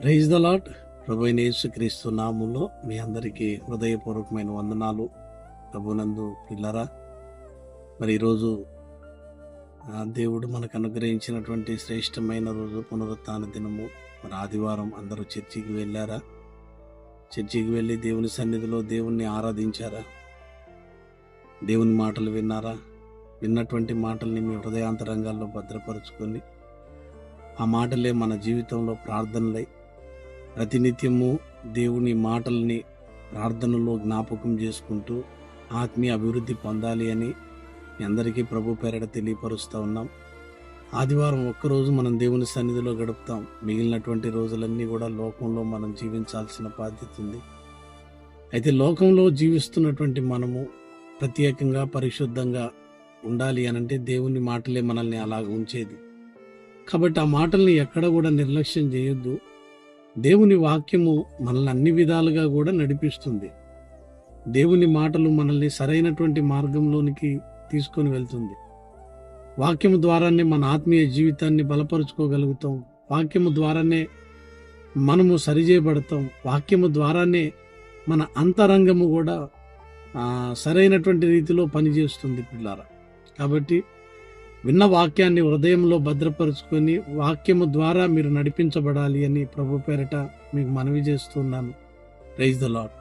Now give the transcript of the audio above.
Praise the lord. ప్రభువైన యేసుక్రీస్తు నామములో మీ అందరికీ హృదయపూర్వకమైన వందనాలు. ప్రభునందు పిల్లరా, మరి ఈరోజు దేవుడు మనకు అనుగ్రహించినటువంటి శ్రేష్టమైన రోజు పునరుత్థాన దినము. మరి ఆదివారం అందరూ చర్చికి వెళ్ళారా? చర్చికి వెళ్ళి దేవుని సన్నిధిలో దేవుణ్ణి ఆరాధించారా? దేవుని మాటలు విన్నారా? విన్నటువంటి మాటల్ని మీ హృదయాంతరంగాల్లో భద్రపరుచుకొని ఆ మాటలే మన జీవితంలో ప్రార్థనలై ప్రతినిత్యము దేవుని మాటల్ని ప్రార్థనలో జ్ఞాపకం చేసుకుంటూ ఆత్మీయ అభివృద్ధి పొందాలి అని మీ అందరికీ ప్రభు పేరట తెలియపరుస్తూ ఉన్నాం. ఆదివారం ఒక్కరోజు మనం దేవుని సన్నిధిలో గడుపుతాం. మిగిలినటువంటి రోజులన్నీ కూడా లోకంలో మనం జీవించాల్సిన బాధ్యత ఉంది. అయితే లోకంలో జీవిస్తున్నటువంటి మనము ప్రత్యేకంగా పరిశుద్ధంగా ఉండాలి అనంటే దేవుని మాటలే మనల్ని అలాగ ఉంచేది. కాబట్టి ఆ మాటల్ని ఎక్కడ కూడా నిర్లక్ష్యం చేయొద్దు. దేవుని వాక్యము మనల్ని అన్ని విధాలుగా కూడా నడిపిస్తుంది. దేవుని మాటలు మనల్ని సరైనటువంటి మార్గంలోనికి తీసుకొని వెళ్తుంది. వాక్యము ద్వారానే మన ఆత్మీయ జీవితాన్ని బలపరుచుకోగలుగుతాం. వాక్యము ద్వారానే మనము సరిచేయబడతాం. వాక్యము ద్వారానే మన అంతరంగము కూడా సరైనటువంటి రీతిలో పనిచేస్తుంది పిల్లారా. కాబట్టి విన్న వాక్యాన్ని హృదయంలో భద్రపరుచుకొని వాక్యము ద్వారా మీరు నడిపించబడాలి అని ప్రభు పేరట మీకు మనవి చేస్తున్నాను. Praise the lord.